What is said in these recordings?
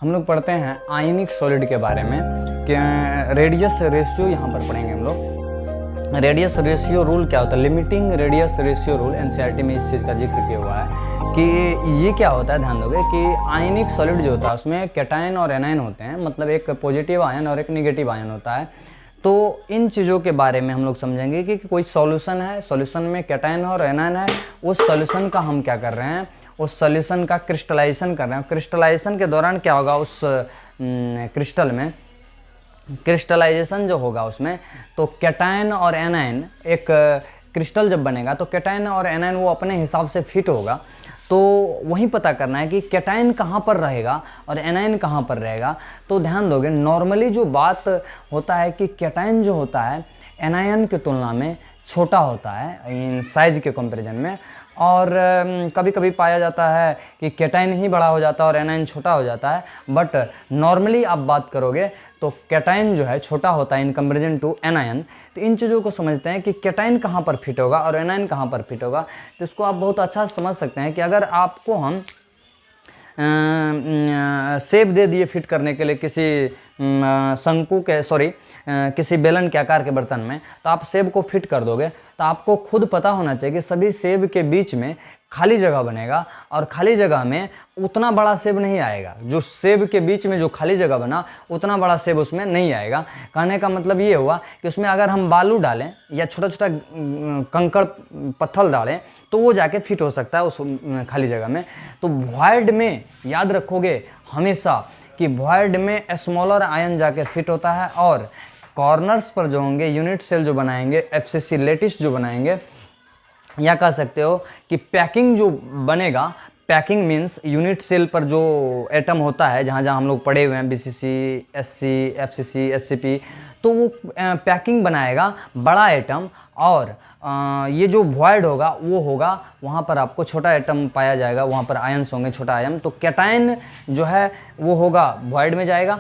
हम लोग पढ़ते हैं आयनिक सॉलिड के बारे में कि रेडियस रेशियो यहाँ पर पढ़ेंगे हम लोग। रेडियस रेशियो रूल क्या होता है, limiting radius ratio rule NCERT में इस चीज़ का जिक्र किया हुआ है कि ये क्या होता है। ध्यान दोगे कि आयनिक सॉलिड जो होता है उसमें कैटायन और एनायन होते हैं, मतलब एक पॉजिटिव आयन और एक निगेटिव आयन होता है। तो इन चीज़ों के बारे में हम लोग समझेंगे कि कोई सॉल्यूशन है, सॉल्यूशन में कैटायन और एनायन है, उस सॉल्यूशन का हम क्या कर रहे हैं, उस सॉल्यूशन का क्रिस्टलाइजेशन कर रहे हैं। क्रिस्टलाइजेशन के दौरान क्या होगा, उस क्रिस्टल में क्रिस्टलाइजेशन जो होगा उसमें, तो कैटायन और एनायन एक क्रिस्टल जब बनेगा तो कैटायन और एनायन वो अपने हिसाब से फिट होगा। तो वहीं पता करना है कि कैटायन कहाँ पर रहेगा और एनायन कहाँ पर रहेगा। तो ध्यान दोगे नॉर्मली जो बात होता है कि कैटायन जो होता है एनायन की तुलना में छोटा होता है इन साइज के कंपैरिजन में, और कभी कभी पाया जाता है कि कैटायन ही बड़ा हो जाता है और एनायन छोटा हो जाता है। बट नॉर्मली आप बात करोगे तो कैटायन जो है छोटा होता है इन कंपैरिजन टू एनायन। तो इन चीज़ों को समझते हैं कि कैटायन कहाँ पर फिट होगा और एनायन कहाँ पर फिट होगा। तो इसको आप बहुत अच्छा समझ सकते हैं कि अगर आपको हम शेप दे दिए फिट करने के लिए किसी शंकु के किसी बेलन के आकार के बर्तन में, तो आप सेब को फिट कर दोगे। तो आपको खुद पता होना चाहिए कि सभी सेब के बीच में खाली जगह बनेगा और खाली जगह में उतना बड़ा सेब नहीं आएगा। जो सेब के बीच में जो खाली जगह बना उतना बड़ा सेब उसमें नहीं आएगा। कहने का मतलब ये हुआ कि उसमें अगर हम बालू डालें या छोटा छोटा कंकड़ पत्थर डालें तो वो जाके फिट हो सकता है उस खाली जगह में। तो वॉइड में याद रखोगे हमेशा कि वॉइड में स्मॉलर आयन जाके फिट होता है, और कॉर्नर्स पर जो होंगे यूनिट सेल जो बनाएंगे, एफसीसी लेटिस जो बनाएंगे, या कह सकते हो कि पैकिंग जो बनेगा, पैकिंग मीन्स यूनिट सेल पर जो एटम होता है, जहाँ जहाँ हम लोग पढ़े हुए हैं बीसीसी, एससी, एफसीसी, एससीपी, तो वो पैकिंग बनाएगा बड़ा एटम, और ये जो वॉइड होगा वो होगा वहाँ पर आपको छोटा एटम पाया जाएगा, वहाँ पर आयन्स होंगे छोटा आयन। तो कैटायन जो है वो होगा वॉइड में जाएगा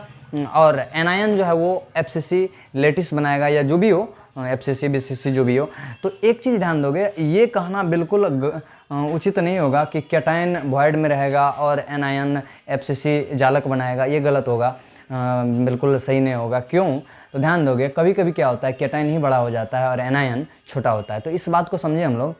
और एनायन जो है वो एफसीसी लेटिस बनाएगा, या जो भी हो एफसीसी बीसीसी जो भी हो। तो एक चीज़ ध्यान दोगे, ये कहना बिल्कुल उचित नहीं होगा कि कैटायन वॉइड में रहेगा और एनायन एफसीसी जालक बनाएगा, ये गलत होगा, बिल्कुल सही नहीं होगा। क्यों? तो ध्यान दोगे कभी कभी क्या होता है कैटायन ही बड़ा हो जाता है और एनायन छोटा होता है। तो इस बात को समझे हम लोग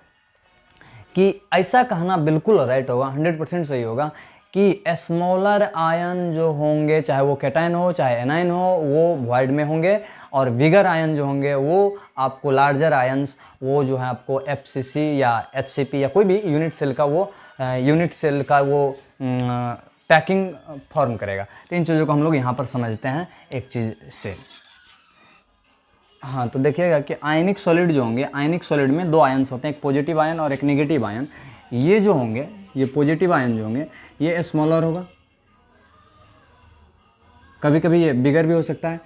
कि ऐसा कहना बिल्कुल राइट होगा, 100% सही होगा कि स्मॉलर आयन जो होंगे, चाहे वो कैटायन हो चाहे एनायन हो, वो वॉइड में होंगे, और बिगर आयन जो होंगे वो आपको लार्जर आयंस वो जो है आपको एफसीसी या एचसीपी या कोई भी यूनिट सेल का वो पैकिंग फॉर्म करेगा। तो इन चीज़ों को हम लोग यहाँ पर समझते हैं एक चीज़ से। हाँ, तो देखिएगा कि आयनिक सॉलिड जो होंगे, आयनिक सॉलिड में दो आयन्स होते हैं, एक पॉजिटिव आयन और एक नेगेटिव आयन। ये जो होंगे, ये पॉजिटिव आयन जो होंगे ये स्मॉलर होगा, कभी कभी ये बिगर भी हो सकता है,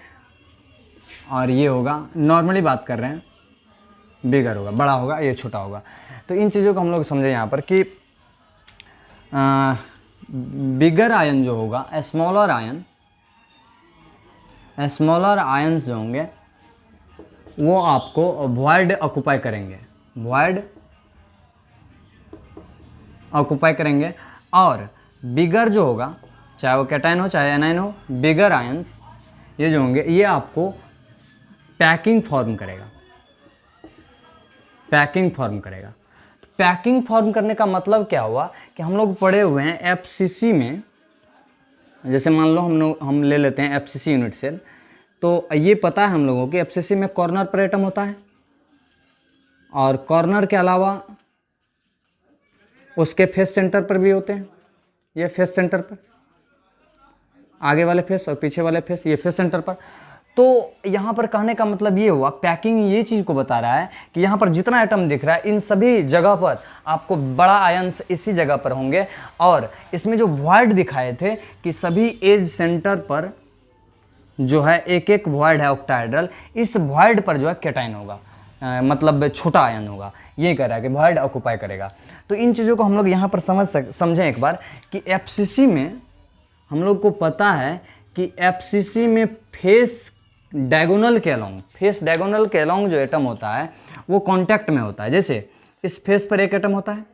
और ये होगा, नॉर्मली बात कर रहे हैं, बिगर होगा, बड़ा होगा, ये छोटा होगा। तो इन चीज़ों को हम लोग समझें यहाँ पर कि बिगर आयन जो होगा, स्मॉलर आयन्स जो होंगे वो आपको वॉइड ऑक्यूपाई करेंगे, और बिगर जो होगा, चाहे वो कैटायन हो चाहे एनायन हो, बिगर आयंस ये जो होंगे ये आपको पैकिंग फॉर्म करेगा। तो पैकिंग फॉर्म करने का मतलब क्या हुआ कि हम लोग पढ़े हुए हैं एफसीसी में, जैसे मान लो हम ले लेते हैं एफसीसी यूनिट सेल। तो ये पता है हम लोगों को एफसीसी में कॉर्नर पर एटम होता है, और कॉर्नर के अलावा उसके फेस सेंटर पर भी होते हैं। ये फेस सेंटर पर, आगे वाले फेस और पीछे वाले फेस, ये फेस सेंटर पर। तो यहाँ पर कहने का मतलब ये हुआ, पैकिंग ये चीज़ को बता रहा है कि यहाँ पर जितना एटम दिख रहा है इन सभी जगह पर आपको बड़ा आयंस इसी जगह पर होंगे, और इसमें जो वॉइड दिखाए थे कि सभी एज सेंटर पर जो है एक एक वॉइड है ऑक्टाहेड्रल, इस वॉइड पर जो है कैटायन होगा, मतलब छोटा आयन होगा। ये कह रहा है कि वॉइड ऑक्यूपाई करेगा। तो इन चीज़ों को हम लोग यहाँ पर समझें एक बार कि एफसीसी में हम लोग को पता है कि एफसीसी में फेस डायगोनल के अलोंग जो एटम होता है वो कांटेक्ट में होता है। जैसे इस फेस पर एक एटम होता है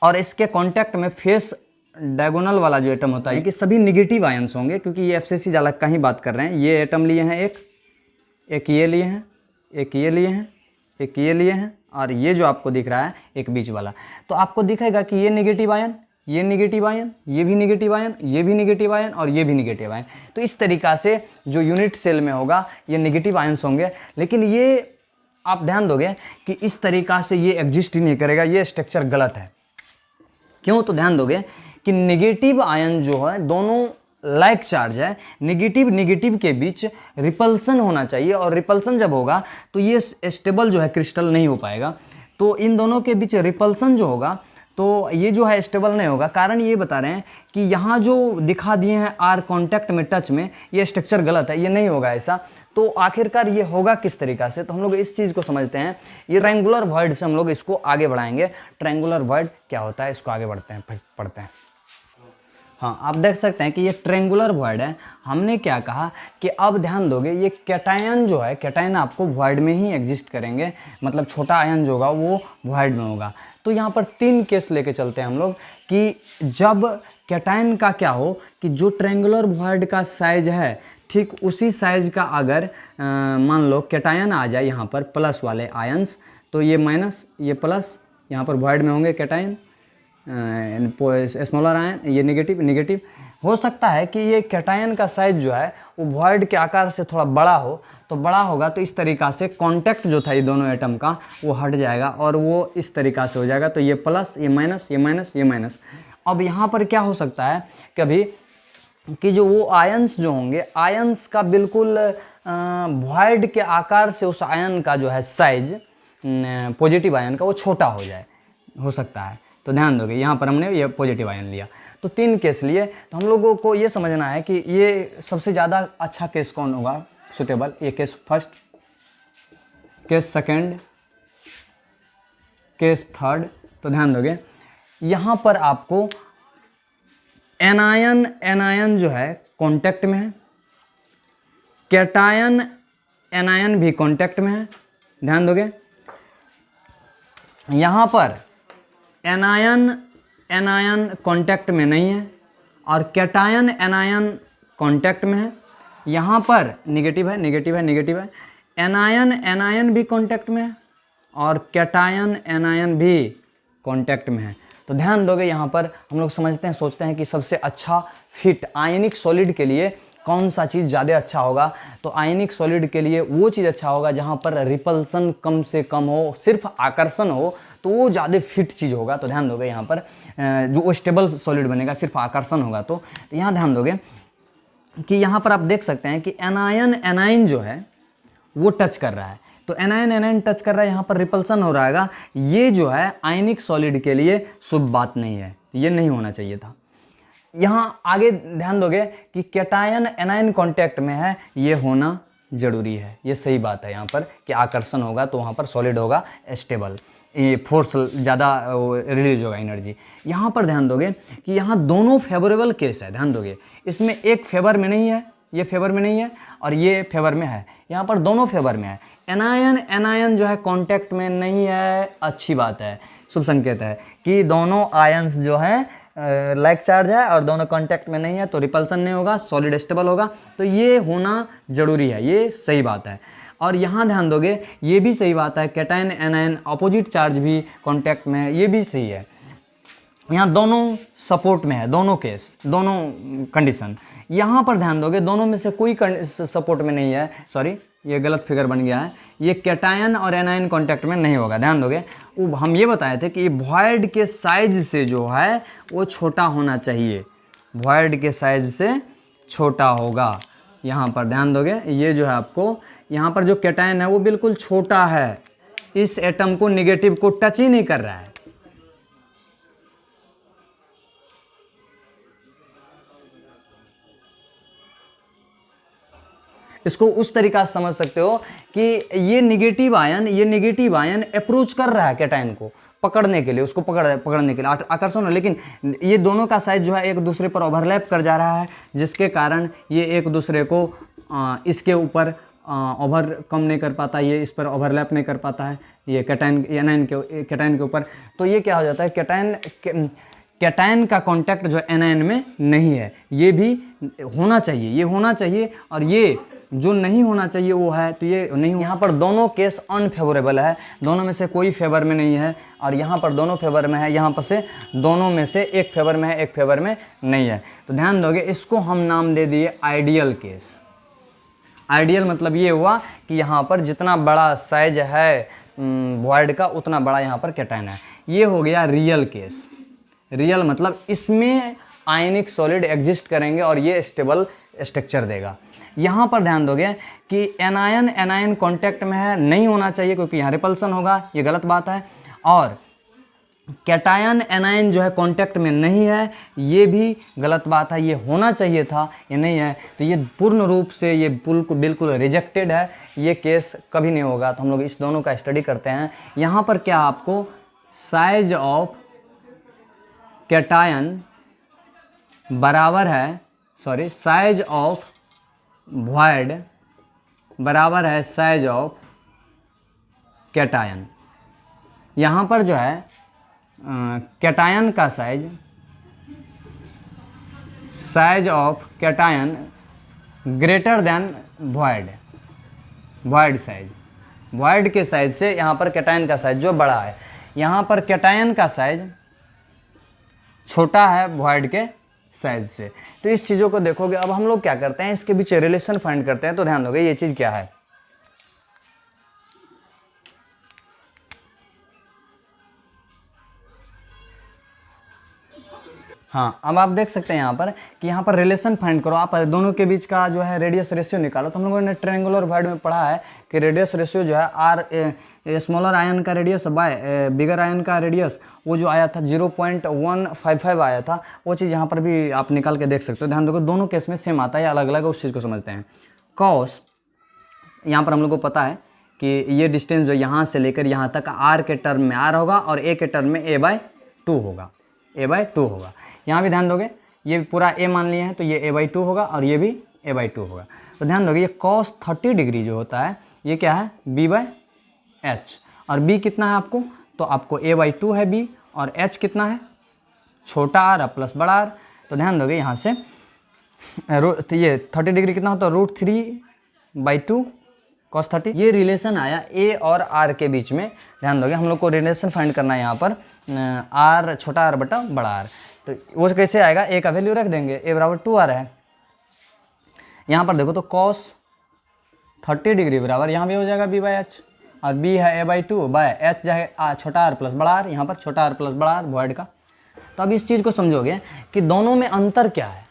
और इसके कांटेक्ट में फेस डायगोनल वाला जो एटम होता है कि सभी निगेटिव आयंस होंगे, क्योंकि ये एफसीसी जालक का ही बात कर रहे हैं। ये एटम लिए हैं, एक ये लिए हैं, एक ये लिए हैं, एक ये लिए हैं, और ये जो आपको दिख रहा है एक बीच वाला। तो आपको दिखेगा कि ये निगेटिव आयन, ये निगेटिव आयन, ये भी निगेटिव आयन, ये भी निगेटिव आयन, और ये भी निगेटिव आयन। तो इस तरीक़ा से जो यूनिट सेल में होगा ये निगेटिव आयंस होंगे। लेकिन ये आप ध्यान दोगे कि इस तरीक़ा से ये एग्जिस्ट ही नहीं करेगा, ये स्ट्रक्चर गलत है। क्यों? तो ध्यान दोगे कि निगेटिव आयन जो है दोनों लाइक चार्ज है, निगेटिव निगेटिव के बीच रिपल्सन होना चाहिए, और रिपल्सन जब होगा तो ये स्टेबल जो है क्रिस्टल नहीं हो पाएगा। तो इन दोनों के बीच रिपल्सन जो होगा तो ये जो है स्टेबल नहीं होगा। कारण ये बता रहे हैं कि यहाँ जो दिखा दिए हैं आर कांटेक्ट में, टच में, ये स्ट्रक्चर गलत है, ये नहीं होगा ऐसा। तो आखिरकार ये होगा किस तरीक़ा से? तो हम लोग इस चीज़ को समझते हैं। ये ट्रायंगुलर वॉइड से हम लोग इसको आगे बढ़ाएंगे। ट्रायंगुलर वॉइड क्या होता है इसको आगे बढ़ते हैं, पढ़ते हैं। हाँ, आप देख सकते हैं कि ये ट्रायंगुलर वॉइड है। हमने क्या कहा कि अब ध्यान दोगे ये कैटायन जो है, कैटायन आपको वॉइड में ही एग्जिस्ट करेंगे, मतलब छोटा आयन जो होगा वो वॉइड में होगा। तो यहाँ पर 3 केस लेके चलते हैं हम लोग कि जब कैटायन का क्या हो कि जो ट्रायंगुलर वॉइड का साइज है ठीक उसी साइज का अगर मान लो कैटायन आ जाए यहाँ पर प्लस वाले आयंस, तो ये माइनस, ये प्लस, यहाँ पर वॉइड में होंगे कैटायन, स्मॉलर आयन, ये निगेटिव निगेटिव। हो सकता है कि ये कैटायन का साइज जो है वो वॉइड के आकार से थोड़ा बड़ा हो, तो बड़ा होगा तो इस तरीक़ा से कांटेक्ट जो था ये दोनों एटम का वो हट जाएगा और वो इस तरीक़ा से हो जाएगा। तो ये प्लस, ये माइनस, ये माइनस, ये माइनस। अब यहाँ पर क्या हो सकता है कभी कि जो वो आयंस जो होंगे, आयंस का बिल्कुल वॉइड के आकार से उस आयन का जो है साइज, पॉजिटिव आयन का, वो छोटा हो जाए, हो सकता है। तो ध्यान दोगे यहाँ पर हमने ये पॉजिटिव आयन लिया। तो 3 केस लिए। तो हम लोगों को ये समझना है कि ये सबसे ज़्यादा अच्छा केस कौन होगा सुटेबल। ये case first, case second, case third. तो ध्यान दोगे यहाँ पर आपको एनायन जो है कांटेक्ट में है, कैटायन एनायन भी कांटेक्ट में है। ध्यान दोगे यहाँ पर एनायन कांटेक्ट में नहीं है और कैटायन एनायन कांटेक्ट में है। यहाँ पर निगेटिव है, निगेटिव है, निगेटिव है। एनायन भी कांटेक्ट में है और कैटायन एनायन भी कांटेक्ट में है। तो ध्यान दोगे यहाँ पर हम लोग समझते हैं, सोचते हैं कि सबसे अच्छा फिट आयनिक सॉलिड के लिए कौन सा चीज़ ज़्यादा अच्छा होगा। तो आयनिक सॉलिड के लिए वो चीज़ अच्छा होगा जहाँ पर रिपल्सन कम से कम हो, सिर्फ आकर्षण हो, तो वो ज़्यादा फिट चीज़ होगा। तो ध्यान दोगे यहाँ पर जो स्टेबल सॉलिड बनेगा, सिर्फ आकर्षण होगा। तो यहाँ ध्यान दोगे कि यहाँ पर आप देख सकते हैं कि एनाइन जो है वो टच कर रहा है। तो एनाइन टच कर रहा है, यहाँ पर रिपल्सन हो रहा है। ये जो है आयनिक सॉलिड के लिए शुभ बात नहीं है, ये नहीं होना चाहिए था। यहाँ आगे ध्यान दोगे कि कैटायन एनाइन कांटेक्ट में है, ये होना जरूरी है। ये सही बात है यहाँ पर कि आकर्षण होगा तो वहाँ पर सॉलिड होगा स्टेबल, ये फोर्स ज़्यादा रिलीज होगा एनर्जी। यहाँ पर ध्यान दोगे कि यहाँ दोनों फेवरेबल केस है। ध्यान दोगे इसमें एक फेवर में नहीं है, ये फेवर में नहीं है और ये फेवर में है। यहाँ पर दोनों फेवर में है। एनायन जो है कांटेक्ट में नहीं है, अच्छी बात है, शुभ संकेत है कि दोनों आयंस जो है लाइक चार्ज है और दोनों कांटेक्ट में नहीं है, तो रिपल्सन नहीं होगा, सॉलिड स्टेबल होगा। तो ये होना जरूरी है, ये सही बात है। और यहाँ ध्यान दोगे ये भी सही बात है, कैटायन एनायन अपोजिट चार्ज भी कांटेक्ट में है, ये भी सही है। यहाँ दोनों सपोर्ट में है, दोनों केस, दोनों कंडीशन। यहाँ पर ध्यान दोगे दोनों में से कोई सपोर्ट में नहीं है, सॉरी ये गलत फिगर बन गया है, ये कैटायन और एनायन कांटेक्ट में नहीं होगा। ध्यान दोगे वो हम ये बताए थे कि वॉइड के साइज से जो है वो छोटा होना चाहिए, वॉइड के साइज से छोटा होगा। यहाँ पर ध्यान दोगे ये जो है आपको यहाँ पर जो कैटायन है वो बिल्कुल छोटा है, इस एटम को निगेटिव को टच ही नहीं कर रहा है। इसको उस तरीका से समझ सकते हो कि ये निगेटिव आयन अप्रोच कर रहा है कैटायन को पकड़ने के लिए, उसको पकड़ने के लिए आकर्षण है, लेकिन ये दोनों का साइज जो है एक दूसरे पर ओवरलैप कर जा रहा है, जिसके कारण ये एक दूसरे को इसके ऊपर ओवरकम नहीं कर पाता, ये इस पर ओवरलैप नहीं कर पाता है, ये कैटायन के ऊपर। तो ये क्या हो जाता है, कैटायन का कांटेक्ट जो एनायन में नहीं है, ये भी होना चाहिए, ये होना चाहिए, और ये जो नहीं होना चाहिए वो है, तो ये नहीं। यहाँ पर दोनों केस अनफेवरेबल है, दोनों में से कोई फेवर में नहीं है, और यहाँ पर दोनों फेवर में है, यहाँ पर से दोनों में से एक फेवर में है, एक फेवर में नहीं है। तो ध्यान दोगे, इसको हम नाम दे दिए आइडियल केस। आइडियल मतलब ये हुआ कि यहाँ पर जितना बड़ा साइज है वॉइड का उतना बड़ा यहाँ पर कैटायन है। ये हो गया रियल केस। रियल मतलब इसमें आयनिक सॉलिड एग्जिस्ट करेंगे और ये स्टेबल स्ट्रक्चर देगा। यहाँ पर ध्यान दोगे कि एनायन एनायन कांटेक्ट में है, नहीं होना चाहिए क्योंकि यहाँ रिपल्सन होगा, ये गलत बात है। और कैटायन एनायन जो है कांटेक्ट में नहीं है, ये भी गलत बात है, ये होना चाहिए था, ये नहीं है। तो ये पूर्ण रूप से ये बिल्कुल रिजेक्टेड है, ये केस कभी नहीं होगा। तो हम लोग इस दोनों का स्टडी करते हैं। यहाँ पर क्या आपको साइज ऑफ कैटायन बराबर है, सॉरी, साइज ऑफ वॉइड बराबर है साइज ऑफ कैटायन। यहाँ पर जो है कैटायन का size of cation greater than void size, void के साइज से यहाँ पर कैटायन का साइज जो बड़ा है, यहाँ पर कैटायन का साइज छोटा है वॉइड के साइज से। तो इस चीज़ों को देखोगे। अब हम लोग क्या करते हैं, इसके बीच रिलेशन फाइंड करते हैं। तो ध्यान दोगे ये चीज़ क्या है, हाँ, अब आप देख सकते हैं यहाँ पर कि यहाँ पर रिलेशन फाइंड करो। आप दोनों के बीच का जो है रेडियस रेशियो निकालो। तो हम लोगों ने ट्रायंगुलर वॉइड में पढ़ा है कि रेडियस रेशियो जो है आर स्मॉलर आयन का रेडियस बाय बिगर आयन का रेडियस, वो जो आया था 0.155 आया था, वो चीज़ यहाँ पर भी आप निकाल के देख सकते हो। ध्यान दो, दोनों केस में सेम आता है या अलग अलग, उस चीज़ को समझते हैं। कॉस, यहाँ पर हम लोग को पता है कि ये डिस्टेंस जो यहाँ से लेकर यहाँ तक आर के टर्म में आर होगा और ए के टर्म में a/2 होगा, a/2 होगा। यहाँ भी ध्यान दोगे, ये पूरा a मान लिए हैं तो ये a/2 होगा और ये भी a/2 होगा। तो ध्यान दोगे, ये cos 30 डिग्री जो होता है ये क्या है, b/h, और b कितना है आपको, तो आपको a/2 है b, और h कितना है, छोटा r प्लस बड़ा r। तो ध्यान दोगे यहाँ से तो ये 30 डिग्री कितना होता है, √3/2 cos 30। ये रिलेशन आया a और r के बीच में। ध्यान दोगे, हम लोग को रिलेशन फाइंड करना है यहाँ पर r छोटा r बटा बड़ा r। तो वो कैसे आएगा, a का वैल्यू रख देंगे, a बराबर 2r है। यहाँ पर देखो तो cos 30 डिग्री बराबर यहाँ भी हो जाएगा b/h, और b है a/2 बाय h जाए छोटा r प्लस बड़ा r, यहाँ पर छोटा r प्लस बड़ा r वॉइड का। तो अब इस चीज़ को समझोगे कि दोनों में अंतर क्या है,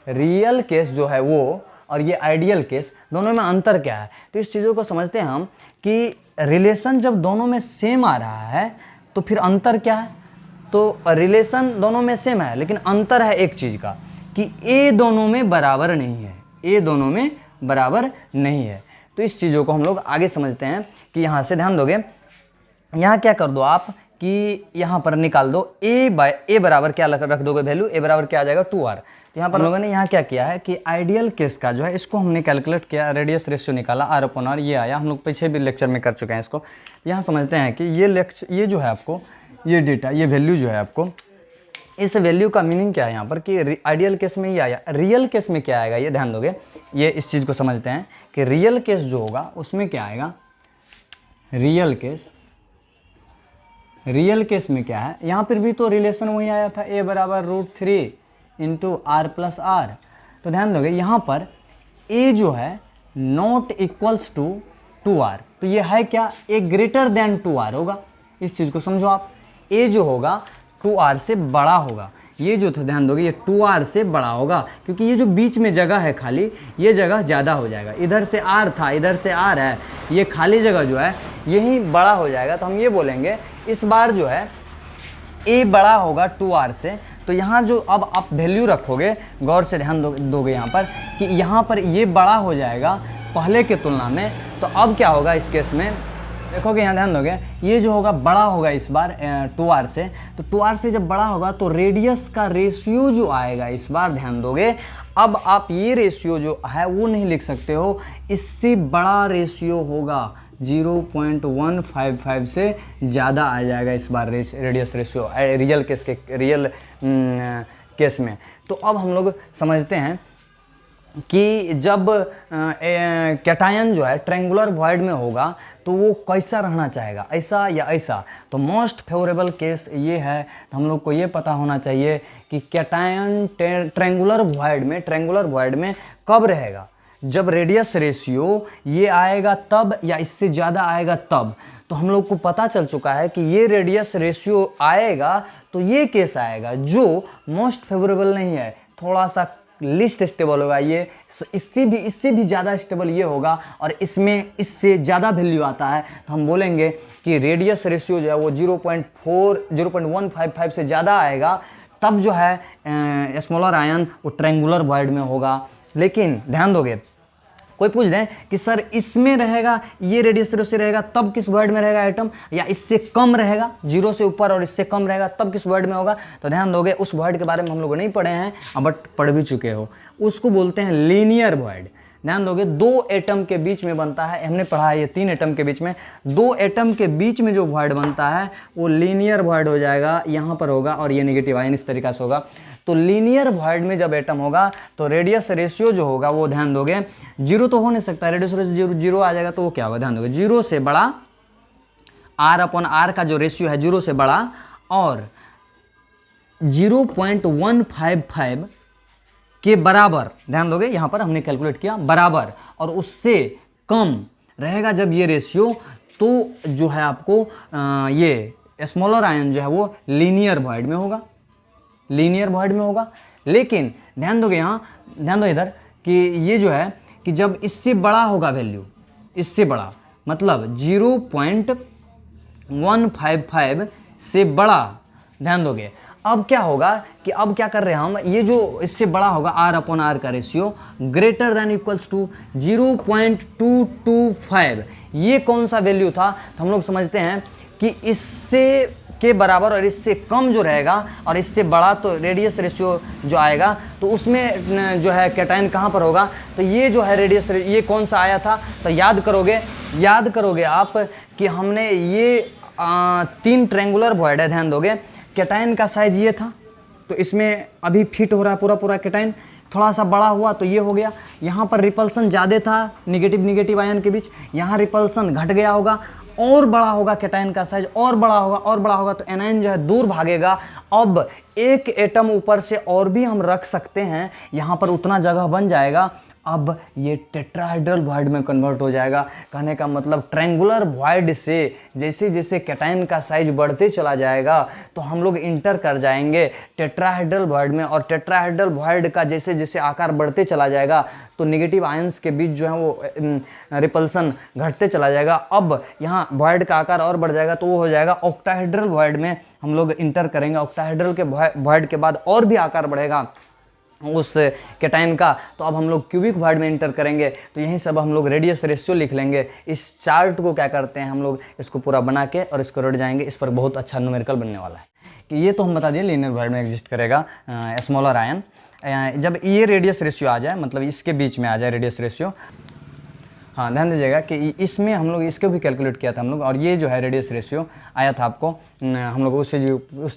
रियल केस जो है वो और ये आइडियल केस, दोनों में अंतर क्या है। तो इस चीज़ों को समझते हैं हम कि रिलेशन जब दोनों में सेम आ रहा है तो फिर अंतर क्या है। तो रिलेशन दोनों में सेम है लेकिन अंतर है एक चीज़ का कि ए दोनों में बराबर नहीं है, ए दोनों में बराबर नहीं है। तो इस चीज़ों को हम लोग आगे समझते हैं कि यहाँ से ध्यान दोगे, यहाँ क्या कर दो आप कि यहाँ पर निकाल दो a बराबर क्या रख दोगे वैल्यू, a बराबर क्या आ जाएगा 2r। तो यहाँ पर लोगों ने यहाँ क्या किया है कि आइडियल केस का जो है इसको हमने कैलकुलेट किया, रेडियस रेशियो निकाला r/r, ये आया। हम लोग पीछे भी लेक्चर में कर चुके हैं इसको। यहाँ समझते हैं कि ये जो है आपको ये डेटा, ये वैल्यू जो है आपको, इस वैल्यू का मीनिंग क्या है यहाँ पर कि आइडियल केस में ये आया, रियल केस में क्या आएगा, ये ध्यान दोगे। ये इस चीज़ को समझते हैं कि रियल केस जो होगा उसमें क्या आएगा, रियल केस में क्या है, यहाँ पर भी तो रिलेशन वही आया था, a बराबर √3 इंटू r प्लस r। तो ध्यान दोगे यहाँ पर a जो है नॉट इक्वल्स टू 2r, तो ये है क्या, a ग्रेटर देन 2r होगा। इस चीज़ को समझो आप, a जो होगा 2r से बड़ा होगा, ये जो था ध्यान दोगे ये 2r से बड़ा होगा, क्योंकि ये जो बीच में जगह है खाली, ये जगह ज़्यादा हो जाएगा। इधर से r था, इधर से r है, ये खाली जगह जो है यही बड़ा हो जाएगा। तो हम ये बोलेंगे इस बार जो है a बड़ा होगा 2r से। तो यहाँ जो अब आप वैल्यू रखोगे, गौर से ध्यान दोगे यहाँ पर कि यहाँ पर ये बड़ा हो जाएगा पहले के तुलना में। तो अब क्या होगा इस केस में, देखोगे यहाँ ध्यान दोगे, ये जो होगा बड़ा होगा इस बार 2r से। तो 2r से जब बड़ा होगा तो रेडियस का रेशियो जो आएगा इस बार ध्यान दोगे, अब आप ये रेशियो जो है वो नहीं लिख सकते हो, इससे बड़ा रेशियो होगा। 0.155 से ज़्यादा आ जाएगा इस बार रेडियस रेशियो रियल केस में। तो अब हम लोग समझते हैं कि जब कैटायन जो है ट्रेंगुलर वॉइड में होगा तो वो कैसा रहना चाहेगा, ऐसा या ऐसा। तो मोस्ट फेवरेबल केस ये है, तो हम लोग को ये पता होना चाहिए कि कैटायन ट्रेंगुलर वॉइड में कब रहेगा, जब रेडियस रेशियो ये आएगा तब या इससे ज़्यादा आएगा तब। तो हम लोग को पता चल चुका है कि ये रेडियस रेशियो आएगा तो ये केस आएगा जो मोस्ट फेवरेबल नहीं है, थोड़ा सा लिस्ट स्टेबल होगा ये, इससे भी ज़्यादा स्टेबल ये होगा, और इसमें इससे ज़्यादा वैल्यू आता है तो हम बोलेंगे कि रेडियस रेशियो जो है वो 0.155 से ज़्यादा आएगा, तब जो है स्मॉलर आयन वो ट्रेंगुलर वॉइड में होगा। लेकिन ध्यान दोगे, कोई पूछ दें कि सर इसमें रहेगा, ये रेडियस रेशियो रहेगा तब किस वॉइड में रहेगा एटम, या इससे कम रहेगा, 0 से ऊपर और इससे कम रहेगा तब किस वॉइड में होगा। तो ध्यान दोगे उस वॉइड के बारे में हम लोग नहीं पढ़े हैं, बट पढ़ भी चुके हो, उसको बोलते हैं लीनियर वॉइड। ध्यान दोगे 2 एटम के बीच में बनता है, हमने पढ़ा है ये 3 एटम के बीच में, 2 एटम के बीच में जो वॉइड बनता है वो लीनियर वॉइड हो जाएगा, यहाँ पर होगा और ये नेगेटिव आयन इस तरीक़ा से होगा। तो लीनियर वॉइड में जब एटम होगा तो रेडियस रेशियो जो होगा वो ध्यान दोगे 0 तो हो नहीं सकता, रेडियस रेशियो 0 आ जाएगा तो वो क्या होगा, ध्यान दोगे 0 से बड़ा, R/R का जो रेशियो है 0 से बड़ा, और 0.155 के बराबर, ध्यान दोगे यहाँ पर हमने कैलकुलेट किया बराबर, और उससे कम रहेगा जब ये रेशियो, तो जो है आपको ये स्मॉलर आयन जो है वो लीनियर वॉइड में होगा, लेकिन ध्यान दोगे यहाँ, ध्यान दो इधर कि ये जो है कि जब इससे बड़ा होगा वैल्यू, इससे बड़ा मतलब 0.155 से बड़ा, ध्यान दोगे अब क्या होगा कि अब क्या कर रहे हैं हम, ये जो इससे बड़ा होगा R/R का ratio greater than equals to 0.225, ये कौन सा वैल्यू था, तो हम लोग समझते हैं कि इससे के बराबर और इससे कम जो रहेगा और इससे बड़ा, तो रेडियस रेशियो जो आएगा तो उसमें जो है कैटायन कहाँ पर होगा, तो ये जो है रेडियस ये कौन सा आया था, तो याद करोगे आप कि हमने ये 3 ट्रेंगुलर वॉइड है, ध्यान दोगे कैटायन का साइज ये था, तो इसमें अभी फिट हो रहा है पूरा कैटायन, थोड़ा सा बड़ा हुआ तो ये हो गया, यहाँ पर रिपल्सन ज़्यादा था निगेटिव आयन के बीच, यहाँ रिपल्सन घट गया होगा, और बड़ा होगा कैटायन का साइज, और बड़ा होगा तो एनायन जो है दूर भागेगा। अब एक एटम ऊपर से और भी हम रख सकते हैं, यहाँ पर उतना जगह बन जाएगा, अब ये टेट्राहेड्रल वॉइड में कन्वर्ट हो जाएगा। कहने का मतलब ट्रेंगुलर वॉइड से जैसे जैसे कैटायन का साइज बढ़ते चला जाएगा तो हम लोग इंटर कर जाएंगे टेट्राहेड्रल वॉइड में, और टेट्राहेड्रल वॉइड का जैसे जैसे आकार बढ़ते चला जाएगा तो नेगेटिव आयंस के बीच जो है वो रिपल्सन घटते चला जाएगा। अब यहाँ वॉइड का आकार और बढ़ जाएगा तो वो हो जाएगा ऑक्टाहेड्रल वॉइड में हम लोग इंटर करेंगे। ऑक्टाहेड्रल के वॉइड के बाद और भी आकार बढ़ेगा उस कैटायन का, तो अब हम लोग क्यूबिक वॉइड में इंटर करेंगे। तो यहीं सब हम लोग रेडियस रेशियो लिख लेंगे। इस चार्ट को क्या करते हैं हम लोग, इसको पूरा बना के और इसको रट जाएंगे। इस पर बहुत अच्छा न्यूमेरिकल बनने वाला है कि ये तो हम बता दिए लीनियर वॉइड में एग्जिस्ट करेगा स्मॉलर आयन। जब ये रेडियस रेशियो आ जाए, मतलब इसके बीच में आ जाए रेडियस रेशियो, हाँ ध्यान दीजिएगा कि इसमें हम लोग इसको भी कैलकुलेट किया था हम लोग, और ये जो है रेडियस रेशियो आया था आपको, हम लोग उस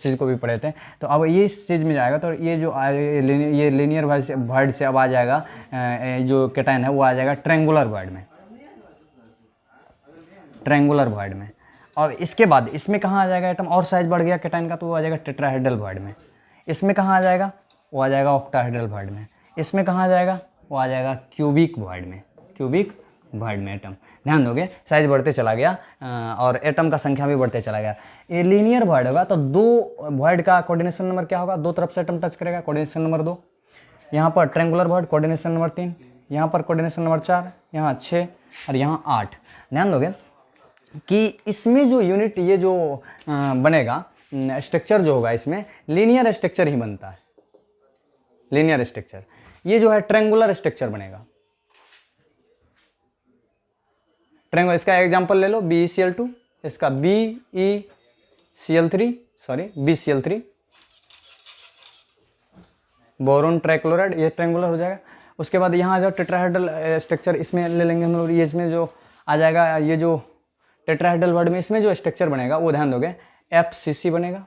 चीज़ को भी पढ़े थे। तो अब ये इस चीज़ में जाएगा तो ये जो ये लीनियर वॉइड से अब आ जाएगा जो कैटायन है वो आ जाएगा ट्रेंगुलर वॉइड में। और इसके बाद इसमें कहाँ आ जाएगा एटम, और साइज बढ़ गया कैटायन का तो वो आ जाएगा टेट्राहेड्रल वॉइड में। इसमें कहाँ आ जाएगा, वो आ जाएगा ऑक्टाहेड्रल वॉइड में। इसमें कहाँ आ जाएगा, वो आ जाएगा क्यूबिक वॉइड में एटम। ध्यान दोगे साइज बढ़ते चला गया और एटम का संख्या भी बढ़ते चला गया। ये लीनियर वॉइड होगा तो 2 वॉइड का कोऑर्डिनेशन नंबर क्या होगा, 2 तरफ से एटम टच करेगा, कोऑर्डिनेशन नंबर 2। यहाँ पर ट्रेंगुलर वॉइड कोऑर्डिनेशन नंबर 3, यहाँ पर कोऑर्डिनेशन नंबर 4, यहाँ 6 और यहाँ 8। ध्यान दोगे कि इसमें जो यूनिट ये जो बनेगा स्ट्रक्चर जो होगा इसमें लीनियर स्ट्रक्चर ही बनता है। लीनियर स्ट्रक्चर ये जो है ट्रेंगुलर स्ट्रक्चर बनेगा। ट्रेंगल, इसका एग्जांपल ले लो BeCl2, इसका BeCl3 बोरोन ट्राइक्लोराइड, ये ट्रेंगुलर हो जाएगा। उसके बाद यहाँ जो टेट्राहेड्रल स्ट्रक्चर इसमें ले लेंगे हम लोग, ये इसमें जो आ जाएगा ये जो टेट्राहेड्रल वर्ड में इसमें जो स्ट्रक्चर बनेगा वो ध्यान दोगे, FCC बनेगा।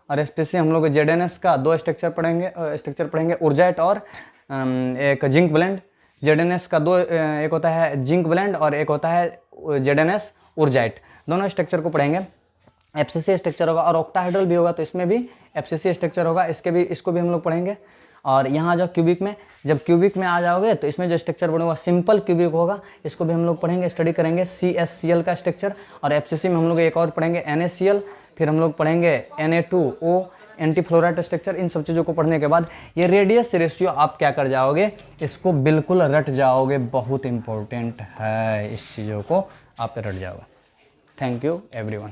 और स्पेशली हम लोग ZNS का 2 स्ट्रक्चर पढ़ेंगे उर्जाइट और एक जिंक ब्लेंड। ZNS का 2, एक होता है जिंक ब्लेंड और एक होता है ZNS उर्जाइट, दोनों स्ट्रक्चर को पढ़ेंगे। FCC स्ट्रक्चर होगा और ऑक्टाहेड्रल भी होगा तो इसमें भी FCC स्ट्रक्चर होगा, इसको भी हम लोग पढ़ेंगे। और यहाँ जो जब क्यूबिक में आ जाओगे तो इसमें जो स्ट्रक्चर बनेगा सिंपल क्यूबिक होगा, इसको भी हम लोग पढ़ेंगे, स्टडी करेंगे। CSCl का स्ट्रक्चर। और FCC में हम लोग एक और पढ़ेंगे NaCl, फिर हम लोग पढ़ेंगे Na2O एंटी फ्लोराइड स्ट्रक्चर। इन सब चीज़ों को पढ़ने के बाद ये रेडियस रेशियो आप क्या कर जाओगे, इसको बिल्कुल रट जाओगे, बहुत इंपॉर्टेंट है, इस चीज़ों को आप रट जाओगे। Thank you everyone.